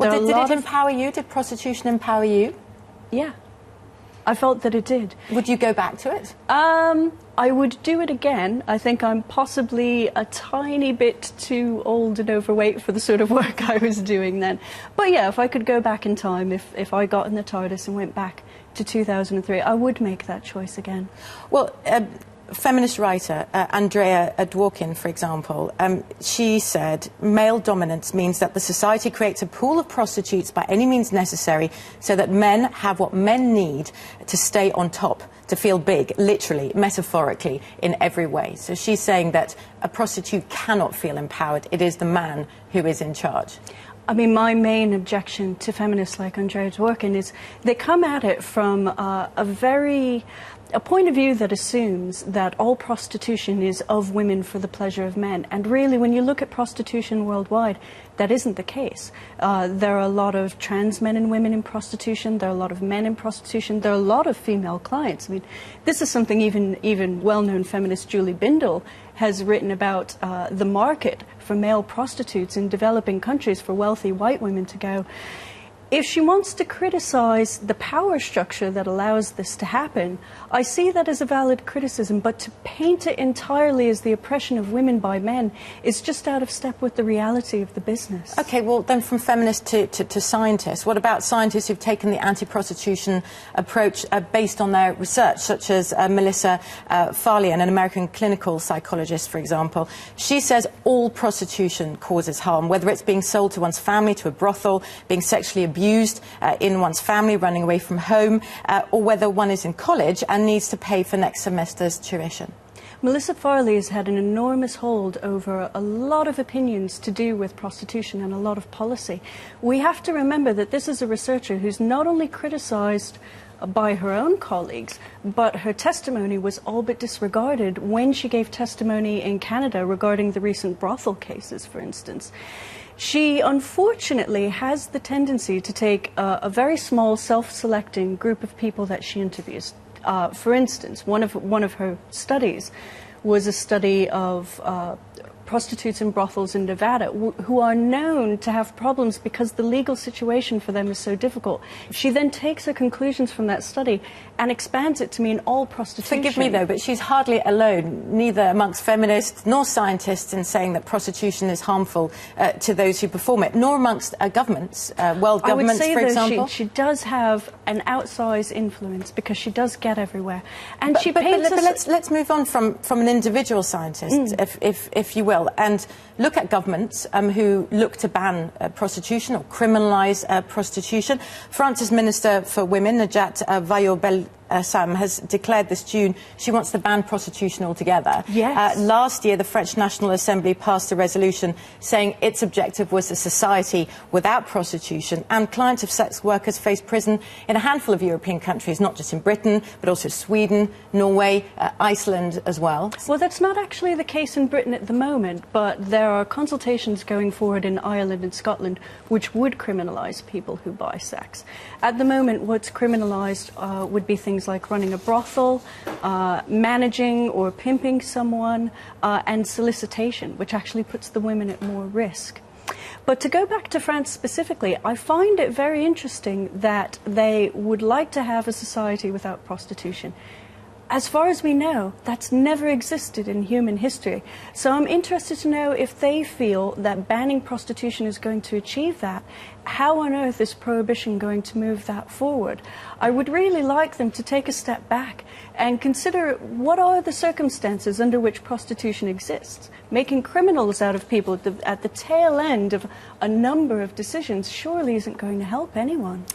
Well, did it empower you? Did prostitution empower you? Yeah. I felt that it did. Would you go back to it? I would do it again. I think I'm possibly a tiny bit too old and overweight for the sort of work I was doing then. But yeah, if I could go back in time, if I got in the TARDIS and went back to 2003, I would make that choice again. Well, feminist writer Andrea Dworkin, for example, she said male dominance means that the society creates a pool of prostitutes by any means necessary so that men have what men need to stay on top, to feel big, literally, metaphorically, in every way. So she's saying that a prostitute cannot feel empowered. It is the man who is in charge. I mean, my main objection to feminists like Andrea Dworkin is they come at it from a point of view that assumes that all prostitution is of women for the pleasure of men. And really, when you look at prostitution worldwide, that isn't the case. There are a lot of trans men and women in prostitution. There are a lot of men in prostitution. There are a lot of female clients. I mean, this is something even well-known feminist Julie Bindel has written about the market for male prostitutes in developing countries for wealthy white women to go. If she wants to criticize the power structure that allows this to happen, I see that as a valid criticism, but to paint it entirely as the oppression of women by men is just out of step with the reality of the business. OK, well, then from feminists to scientists, what about scientists who've taken the anti-prostitution approach based on their research, such as Melissa Farley, an American clinical psychologist, for example? She says all prostitution causes harm, whether it's being sold to one's family, to a brothel, being sexually abused in one's family, running away from home, or whether one is in college and needs to pay for next semester's tuition. Melissa Farley has had an enormous hold over a lot of opinions to do with prostitution and a lot of policy. We have to remember that this is a researcher who's not only criticized by her own colleagues, but her testimony was all but disregarded when she gave testimony in Canada regarding the recent brothel cases, for instance. She unfortunately has the tendency to take a very small self-selecting group of people that she interviews. For instance, one of her studies was a study of prostitutes in brothels in Nevada who are known to have problems because the legal situation for them is so difficult. She then takes her conclusions from that study and expands it to mean all prostitution. Forgive me, though, but she's hardly alone, neither amongst feminists nor scientists, in saying that prostitution is harmful to those who perform it, nor amongst governments, world governments, for example. I would say, though, she does have an outsized influence because she does get everywhere. And let's move on from an individual scientist, if you will, and look at governments who look to ban prostitution or criminalise prostitution. France's Minister for Women, Najat Vallaud-Belkacem, has declared this June she wants to ban prostitution altogether. Yes. Last year, the French National Assembly passed a resolution saying its objective was a society without prostitution, and clients of sex workers face prison in a handful of European countries, not just in Britain, but also Sweden, Norway, Iceland as well. Well, that's not actually the case in Britain at the moment, but there are consultations going forward in Ireland and Scotland which would criminalise people who buy sex. At the moment, what's criminalised would be things like running a brothel, managing or pimping someone, and solicitation, which actually puts the women at more risk. But to go back to France specifically, I find it very interesting that they would like to have a society without prostitution. As far as we know, that's never existed in human history. So I'm interested to know if they feel that banning prostitution is going to achieve that. How on earth is prohibition going to move that forward? I would really like them to take a step back and consider what are the circumstances under which prostitution exists. Making criminals out of people at the tail end of a number of decisions surely isn't going to help anyone.